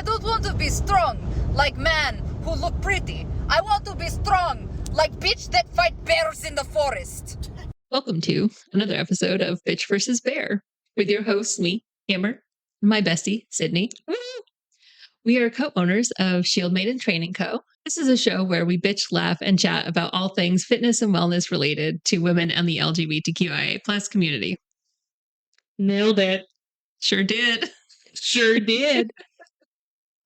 don't want to be strong like man who look pretty. I want to be strong like bitch that fight bears in the forest. Welcome to another episode of Bitch vs. Bear with your hosts, me, Amber, and my bestie, Sydney. We are co-owners of Shield Maiden Training Co. This is a show where we bitch, laugh, and chat about all things fitness and wellness related to women and the LGBTQIA plus community. Nailed it. Sure did. Sure did.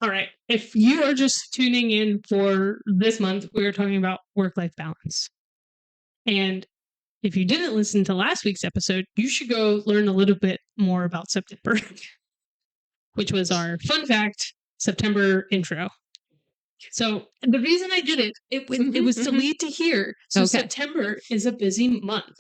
All right. If you are just tuning in for this month, we're talking about work-life balance. And if you didn't listen to last week's episode, you should go learn a little bit more about September, which was our fun fact September intro. So the reason I did it was to lead to here. So September is a busy month,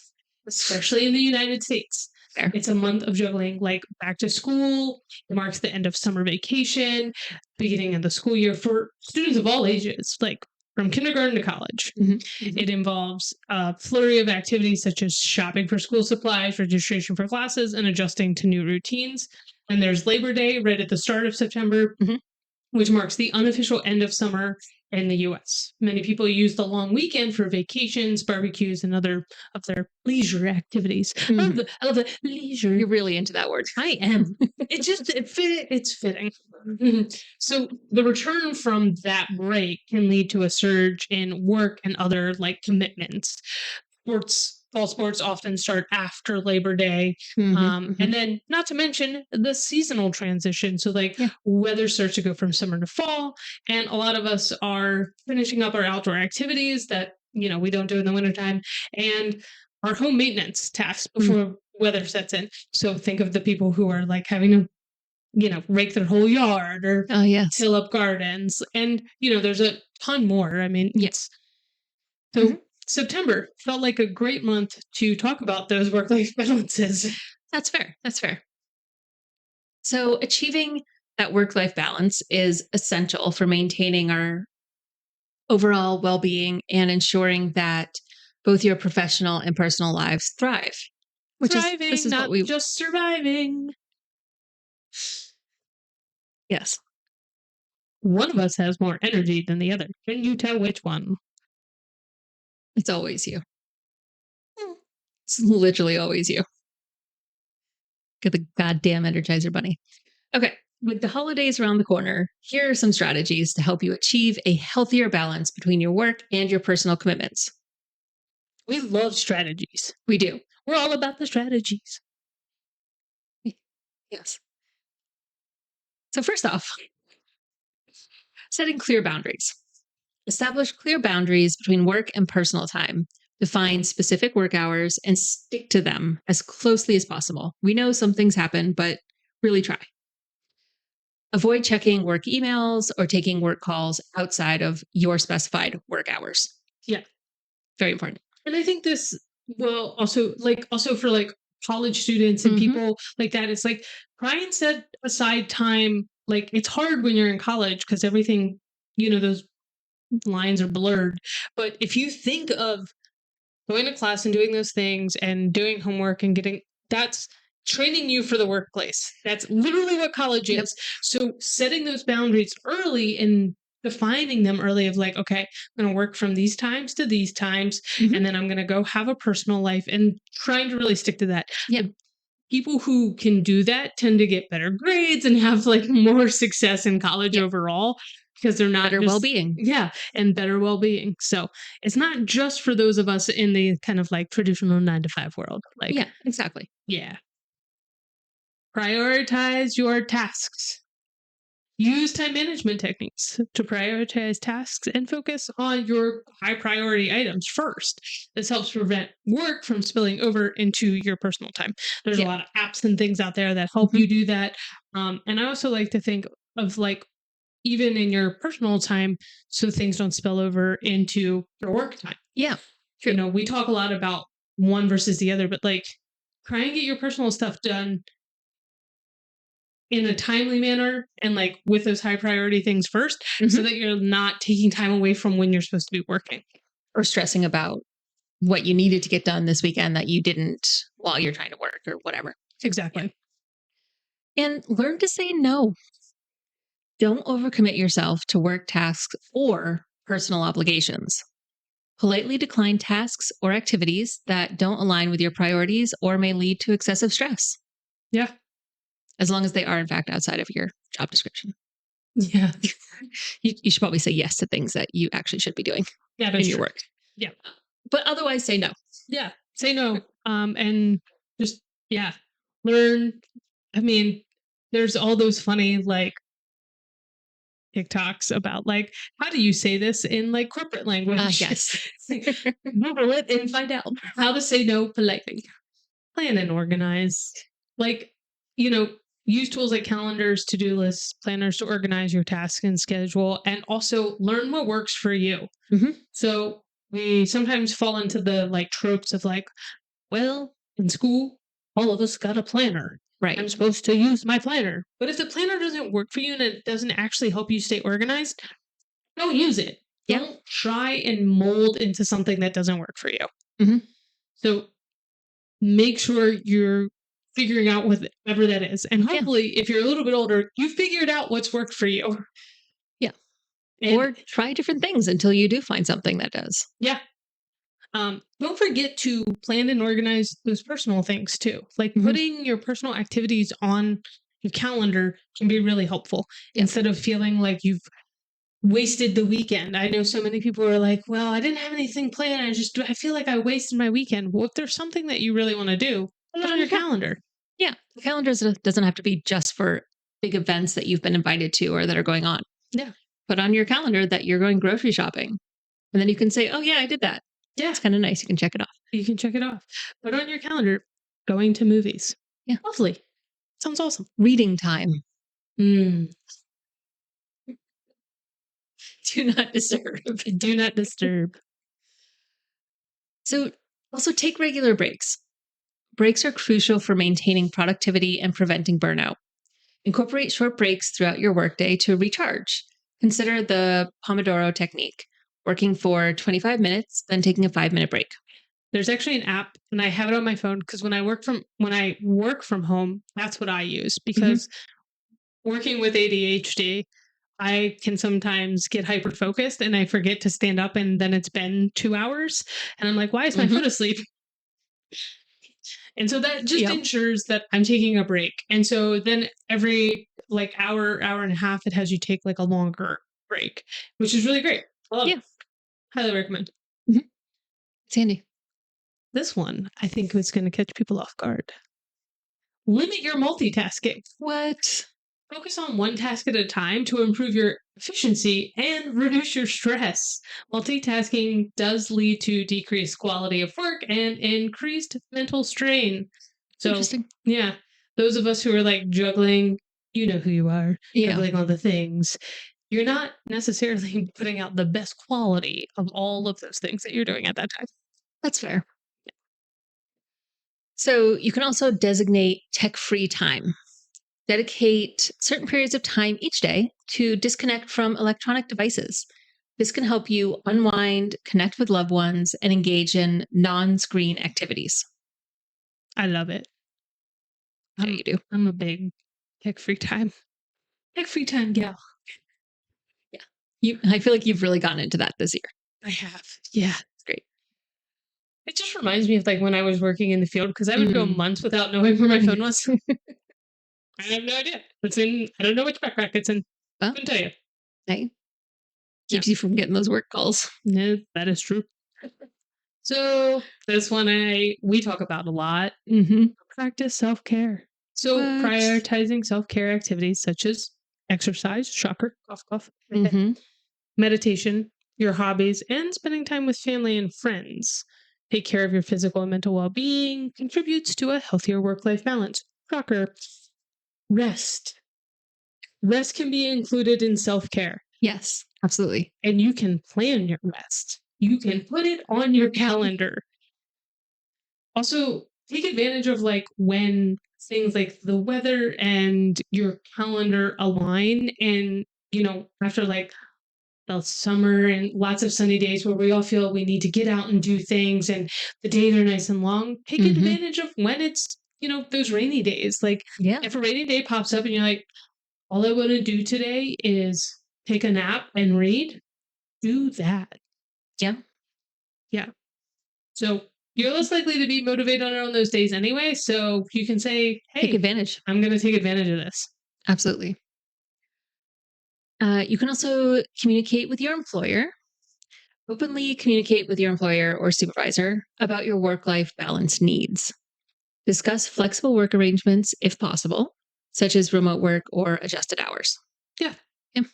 especially in the United States. Fair. It's a month of juggling like back to school. It marks the end of summer vacation, beginning of the school year for students of all ages, like from kindergarten to college. It involves a flurry of activities such as shopping for school supplies, registration for classes, and adjusting to new routines. And there's Labor Day right at the start of September, which marks the unofficial end of summer in the U.S. Many people use the long weekend for vacations, barbecues, and other of their leisure activities. I love the leisure. You're really into that word. I am. It's fitting. So the return from that break can lead to a surge in work and other like commitments. Fall sports often start after Labor Day. And then not to mention the seasonal transition. So weather starts to go from summer to fall. And a lot of us are finishing up our outdoor activities that, we don't do in the wintertime and our home maintenance tasks before weather sets in. So think of the people who are like having to, rake their whole yard or till up gardens. And, there's a ton more. I mean, yes. So September felt like a great month to talk about those work-life balances. That's fair. That's fair. So achieving that work-life balance is essential for maintaining our overall well-being and ensuring that both your professional and personal lives thrive. Thriving, this is not just surviving. Yes. One of us has more energy than the other. Can you tell which one? It's always you. It's literally always you. Get the goddamn Energizer Bunny. Okay, with the holidays around the corner, here are some strategies to help you achieve a healthier balance between your work and your personal commitments. We love strategies. We do. We're all about the strategies. Yes. So first off, setting clear boundaries. Establish clear boundaries between work and personal time. Define specific work hours and stick to them as closely as possible. We know some things happen, but really try. Avoid checking work emails or taking work calls outside of your specified work hours. Yeah. Very important. And I think this, also for college students and people like that, it's like try and set aside time. Like it's hard when you're in college because everything, those lines are blurred. But if you think of going to class and doing those things and doing homework and that's training you for the workplace. That's literally what college is. So setting those boundaries early and defining them early of like, okay, I'm going to work from these times to these times, and then I'm going to go have a personal life and trying to really stick to that. Yeah. People who can do that tend to get better grades and have more success in college overall. Because they're not better well-being. Yeah, and better well-being. So it's not just for those of us in the kind of traditional 9-to-5 world. Yeah, exactly. Yeah. Prioritize your tasks. Use time management techniques to prioritize tasks and focus on your high priority items first. This helps prevent work from spilling over into your personal time. There's a lot of apps and things out there that help you do that. And I also like to think of even in your personal time, so things don't spill over into your work time. Yeah. True. We talk a lot about one versus the other, but try and get your personal stuff done in a timely manner and with those high priority things first so that you're not taking time away from when you're supposed to be working. Or stressing about what you needed to get done this weekend that you didn't while you're trying to work or whatever. Exactly. And learn to say no. Don't overcommit yourself to work tasks or personal obligations. Politely decline tasks or activities that don't align with your priorities or may lead to excessive stress, Yeah. as long as they are, in fact, outside of your job description. Yeah. You should probably say yes to things that you actually should be doing Yeah. in That's your true. work. Yeah. But otherwise, say no. Yeah. Say no. And just, yeah, learn. I mean, there's all those funny, like, TikToks about, like, how do you say this in, like, corporate language? Yes. Google it and find out how to say no politely. Plan and organize. Like, use tools like calendars, to-do lists, planners to organize your tasks and schedule, and also learn what works for you. Mhm. So we sometimes fall into the, like, tropes of, like, well, in school, all of us got a planner. I'm Right. supposed to use my planner. But if the planner doesn't work for you and it doesn't actually help you stay organized, don't use it. Yeah. Don't try and mold into something that doesn't work for you. Mhm. So make sure you're figuring out whatever that is. And Yeah. hopefully, if you're a little bit older, you figured out what's worked for you. Yeah. And Or try different things until you do find something that does. yeah. Don't forget to plan and organize those personal things too. Like Mhm. putting your personal activities on your calendar can be really helpful Yeah. instead of feeling like you've wasted the weekend. I know so many people are like, well, I didn't have anything planned. I feel like I wasted my weekend. Well, if there's something that you really want to do, put it on your calendar. Yeah. The calendar doesn't have to be just for big events that you've been invited to or that are going on. Yeah. Put on your calendar that you're going grocery shopping. And then you can say, oh, yeah, I did that. Yeah. It's kind of nice. You can check it off. You can check it off. Put on your calendar, going to movies. Yeah. Lovely. Sounds awesome. Reading time. Mm. Do not disturb. Do not disturb. So also take regular breaks. Breaks are crucial for maintaining productivity and preventing burnout. Incorporate short breaks throughout your workday to recharge. Consider the Pomodoro technique, working for 25 minutes, then taking a 5-minute break. There's actually an app, and I have it on my phone because when I work from home, that's what I use because working with ADHD, I can sometimes get hyper focused and I forget to stand up, and then it's been 2 hours, and I'm like, why is my foot asleep? And so that just Yep. ensures that I'm taking a break. And so then every like hour and a half, it has you take like a longer break, which is really great. I love Yeah. it. Highly recommend. It's handy. This one, I think, is going to catch people off guard. Limit your multitasking. What? Focus on one task at a time to improve your efficiency and reduce your stress. Multitasking does lead to decreased quality of work and increased mental strain. So, Interesting. yeah, those of us who are like juggling, you know who you are, Yeah. juggling all the things, you're not necessarily putting out the best quality of all of those things that you're doing at that time. That's fair. So you can also designate tech-free time. Dedicate certain periods of time each day to disconnect from electronic devices. This can help you unwind, connect with loved ones, and engage in non-screen activities. I love it. Yeah, you do. I'm a big tech free time gal. I feel like you've really gotten into that this year. I have. Yeah. It's great. It just reminds me of like when I was working in the field because I would go Mm. months without knowing where my phone was. I have no idea. It's in, I don't know which backpack it's in. Well, Couldn't tell you. hey, keeps you from getting those work calls. No, that is true. So this one we talk about a lot. Mm-hmm. Practice self-care. So What? prioritizing self-care activities such as exercise, shocker, cough, cough, Mm-hmm. meditation, your hobbies, and spending time with family and friends. Take care of your physical and mental well-being contributes to a healthier work-life balance. Shocker. Rest. Rest can be included in self-care, Yes, absolutely. and you can plan your rest. You can put it on your calendar. Also, take advantage of like when things like the weather and your calendar align, and after like the summer and lots of sunny days where we all feel we need to get out and do things and the days are nice and long, take Mhm. advantage of when it's those rainy days. Like Yeah. if a rainy day pops up and you're like, all I want to do today is take a nap and read, do that. Yeah. Yeah. So you're less likely to be motivated on those days anyway. So you can say, Take hey, advantage. I'm going to take advantage of this. Absolutely. You can also communicate with your employer. Openly communicate with your employer or supervisor about your work life balance needs. Discuss flexible work arrangements if possible, such as remote work or adjusted hours. Yeah. Yeah.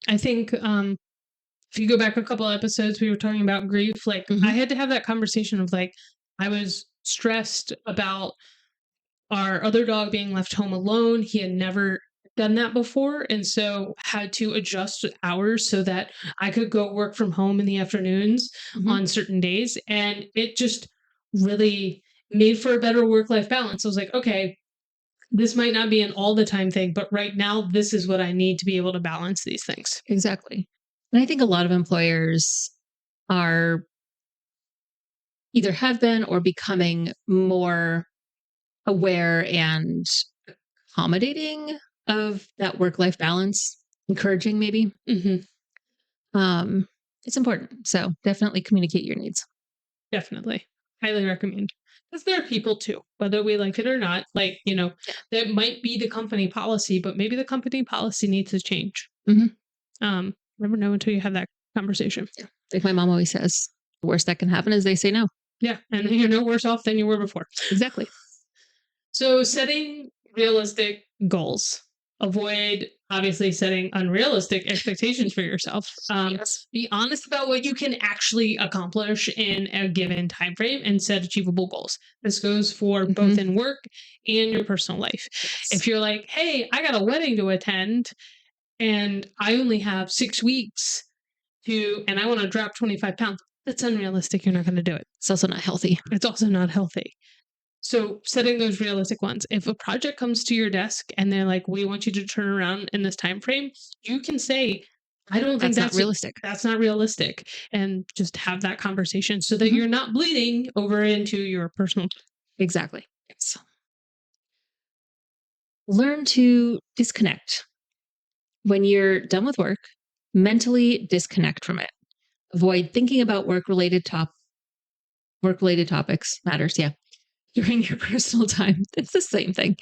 I think if you go back a couple episodes, we were talking about grief. Like, I had to have that conversation of like, I was stressed about our other dog being left home alone. He had never done that before. And so had to adjust hours so that I could go work from home in the afternoons on certain days. And it just really made for a better work life balance. I was like, okay, this might not be an all the time thing, but right now, this is what I need to be able to balance these things. Exactly. And I think a lot of employers are either have been or becoming more aware and accommodating of that work life balance, encouraging maybe. It's important. So definitely communicate your needs. Definitely. Highly recommend. Because there are people too, whether we like it or not, like, you know, that might be the company policy, but maybe the company policy needs to change. Never know until you have that conversation. Yeah. Like my mom always says, the worst that can happen is they say no. Yeah. And you're no worse off than you were before. Exactly. So setting realistic goals. Avoid obviously setting unrealistic expectations for yourself. Yes. Be honest about what you can actually accomplish in a given time frame and set achievable goals. This goes for both in work and your personal life. If you're like, hey, I got a wedding to attend and I only have 6 weeks and I want to drop 25 pounds, that's unrealistic. You're not going to do it. It's also not healthy. It's also not healthy. So setting those realistic ones. If a project comes to your desk and they're like, we want you to turn around in this time frame, you can say, I don't think That's not realistic. That's not realistic. And just have that conversation so that you're not bleeding over into your personal. Exactly. Yes. Learn to disconnect. When you're done with work, mentally disconnect from it. Avoid thinking about work-related topics. Matters, yeah. During your personal time. It's the same thing.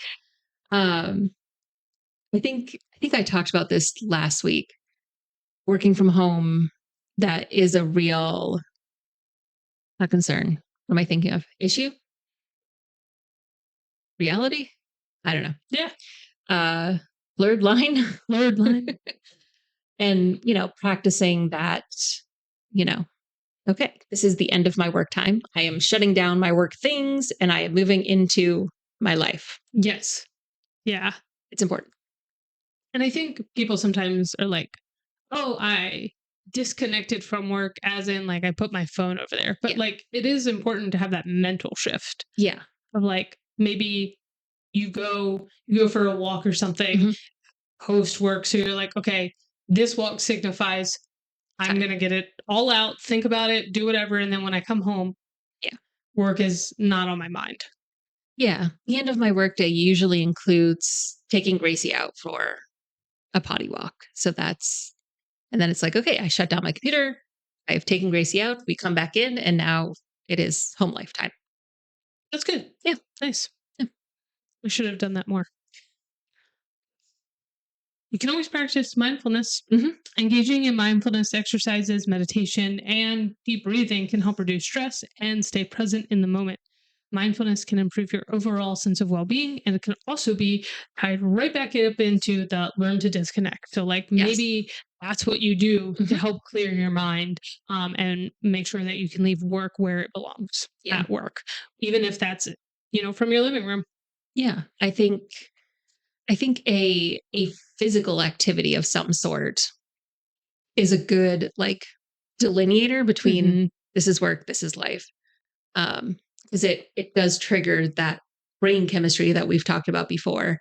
I think I talked about this last week. Working from home, that is a real not concern. What am I thinking of? Issue? Reality? I don't know. Yeah. Blurred line. Blurred line. And, practicing that, okay, this is the end of my work time. I am shutting down my work things and I am moving into my life. Yes. Yeah. It's important. And I think people sometimes are like, oh, I disconnected from work as in like I put my phone over there. But like it is important to have that mental shift. Yeah. Of like maybe you go for a walk or something post work. So you're like, okay, this walk signifies I'm going to get it all out, think about it, do whatever. And then when I come home, work is not on my mind. Yeah. The end of my workday usually includes taking Gracie out for a potty walk. So and then it's like, okay, I shut down my computer. I've taken Gracie out. We come back in and now it is home life time. That's good. Yeah. Nice. Yeah. We should have done that more. You can always practice mindfulness. Engaging in mindfulness exercises, meditation, and deep breathing can help reduce stress and stay present in the moment. Mindfulness can improve your overall sense of well-being, and it can also be tied right back up into the learn to disconnect. So like maybe that's what you do to help clear your mind and make sure that you can leave work where it belongs at work, even if that's, from your living room. Yeah. I think a physical activity of some sort is a good delineator between this is work, this is life. Because it does trigger that brain chemistry that we've talked about before.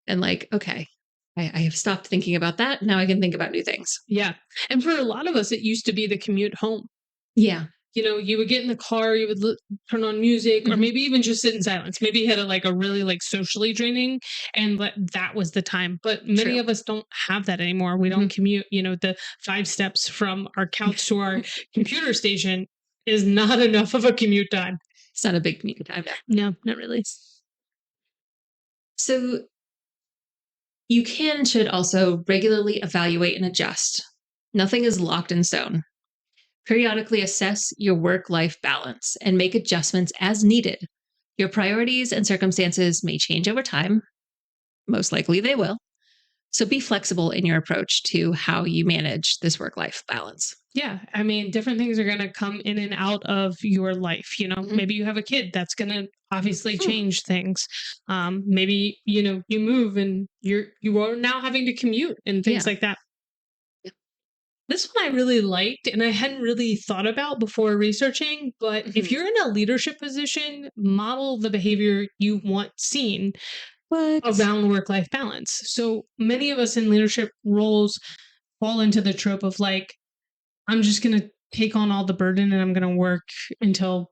And okay, I have stopped thinking about that. Now I can think about new things. Yeah. And for a lot of us, it used to be the commute home. Yeah. you would get in the car, you would turn on music, or Mhm. maybe even just sit in silence. Maybe you had a really socially draining, and that was the time. But many True. of us don't have that anymore. We don't commute. The 5 steps from our couch to our computer station is not enough of a commute time. It's not a big commute time. No, not really. So you should also regularly evaluate and adjust. Nothing is locked in stone. Periodically assess your work life balance and make adjustments as needed. Your priorities and circumstances may change over time. Most likely they will. So be flexible in your approach to how you manage this work life balance. Yeah, I mean, different things are going to come in and out of your life. Maybe you have a kid that's going to obviously change things. Maybe you move and you are now having to commute and things Yeah. like that. Yeah. This one I really liked and I hadn't really thought about before researching. But if Mhm. you're in a leadership position, model the behavior you want seen What? around work life balance. So many of us in leadership roles fall into the trope of I'm just going to take on all the burden and I'm going to work until,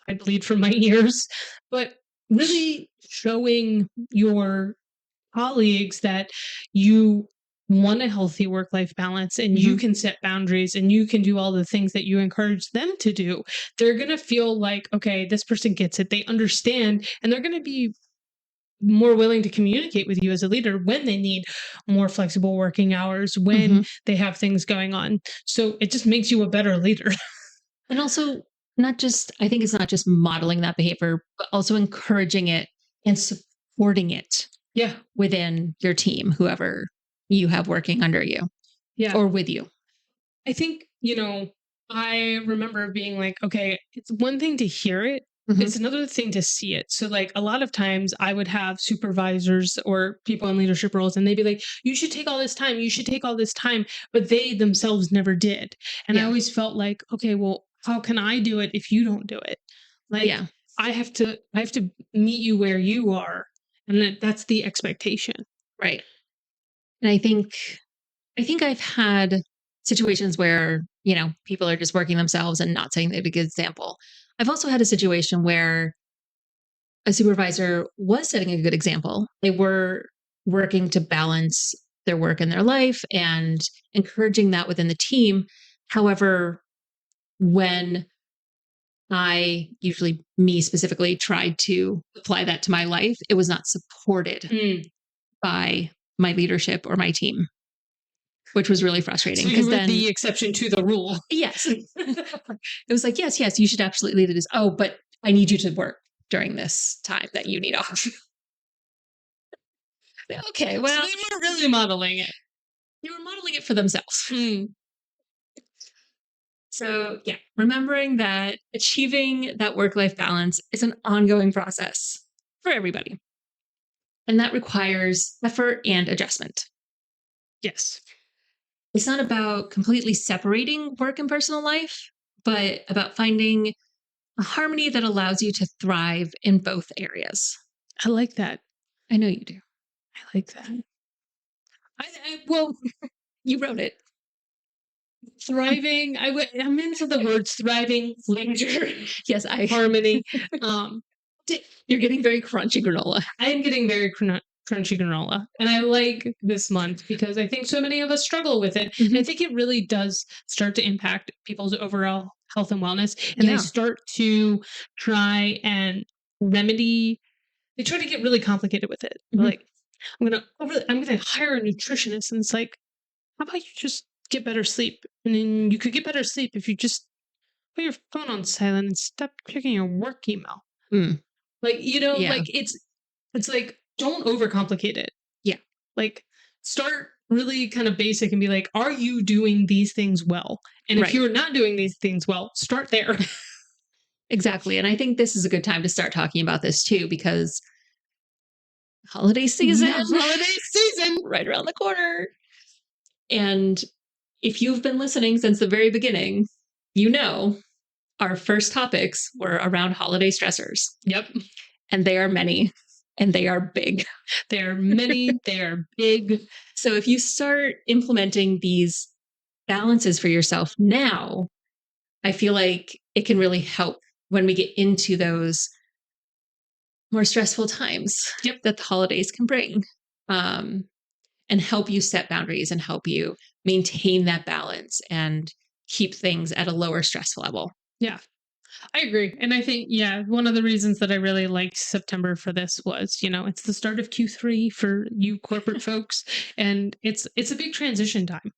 I bleed from my ears. But really showing your colleagues that you want a healthy work life balance and you Mhm. can set boundaries and you can do all the things that you encourage them to do, they're going to feel like, okay, this person gets it. They understand, and they're going to be more willing to communicate with you as a leader when they need more flexible working hours, when Mhm. they have things going on. So it just makes you a better leader. And also, I think it's not just modeling that behavior, but also encouraging it and supporting it Yeah. within your team, whoever you have working under you Yeah. or with you. I think, I remember being like, okay, it's one thing to hear it. Mhm. It's another thing to see it. So, a lot of times I would have supervisors or people in leadership roles, and they'd be like, you should take all this time. You should take all this time. But they themselves never did. And I Yeah. always felt like, okay, well, how can I do it if you don't do it? Yeah. I have to meet you where you are. And that's the expectation. Right. And I think I've had situations where, people are just working themselves and not setting the good example. I've also had a situation where a supervisor was setting a good example. They were working to balance their work and their life and encouraging that within the team. However, when me specifically, tried to apply that to my life, it was not supported by my leadership or my team, which was really frustrating So you because were then, the exception to the rule. yes, it was like, yes, you should absolutely do this. Oh, but I need you to work during this time that you need off. Okay, So well, they weren't really modeling it. they were modeling it for themselves. Mm. So, yeah, remembering that achieving that work life balance is an ongoing process for everybody. And that requires effort and adjustment. Yes. It's not about completely separating work and personal life, but about finding a harmony that allows you to thrive in both areas. I like that. I know you do. I like that. Well, You wrote it. thriving. I'm into the words thriving, leisure, Yes, harmony. You're getting very crunchy granola. I am getting very crunchy granola, and I like this month because I think so many of us struggle with it. And I think it really does start to impact people's overall health and wellness, and they Yeah. start to try and remedy. They try to get really complicated with it. They're Mhm. like, I'm gonna hire a nutritionist, and it's like, how about you just get better sleep? And then you could get better sleep if you just put your phone on silent and stop checking your work email. Mm. Yeah. It's like, don't overcomplicate it. Yeah. Start really kind of basic and be like, are you doing these things well? And if Right. you're not doing these things well, start there. Exactly. And I think this is a good time to start talking about this too, because holiday season, Holiday season. right around the corner. And if you've been listening since the very beginning, our first topics were around holiday stressors. Yep. And they are many and they are big. They're many, they're big. So if you start implementing these balances for yourself now, I feel like it can really help when we get into those more stressful times that the holidays can bring, and help you set boundaries and help you maintain that balance and keep things at a lower stress level. Yeah. I agree. And I think, yeah, one of the reasons that I really liked September for this was, it's the start of Q3 for you corporate folks. And it's a big transition time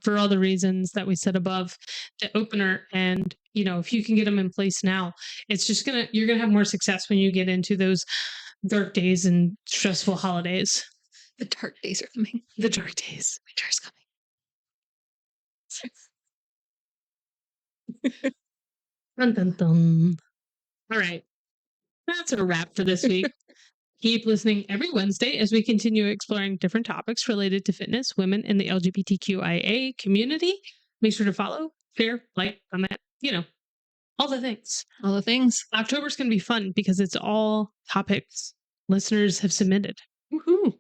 for all the reasons that we said above the opener. And, if you can get them in place now, it's just you're going to have more success when you get into those dark days and stressful holidays. The dark days are coming. The dark days. Winter's coming. Dun, dun, dun. All right. That's a wrap for this week. Keep listening every Wednesday as we continue exploring different topics related to fitness, women, and the LGBTQIA community. Make sure to follow, share, like, comment, all the things. All the things. October's going to be fun because it's all topics listeners have submitted. Woohoo.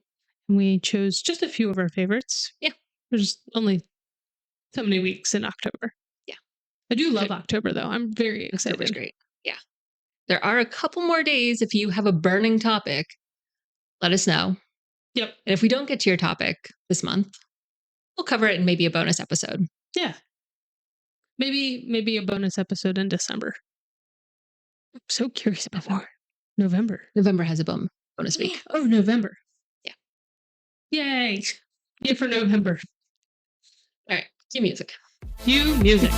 And we chose just a few of our favorites. Yeah. There's only so many weeks in October. Yeah. I do love October, though. I'm very excited. October's great. Yeah. There are a couple more days. If you have a burning topic, let us know. Yep. And if we don't get to your topic this month, we'll cover it in maybe a bonus episode. Yeah. Maybe a bonus episode in December. I'm so curious about more. November. November has a bonus week. Oh, November. Yeah. Yay. Yay for November. All right. Cue music. Cue music.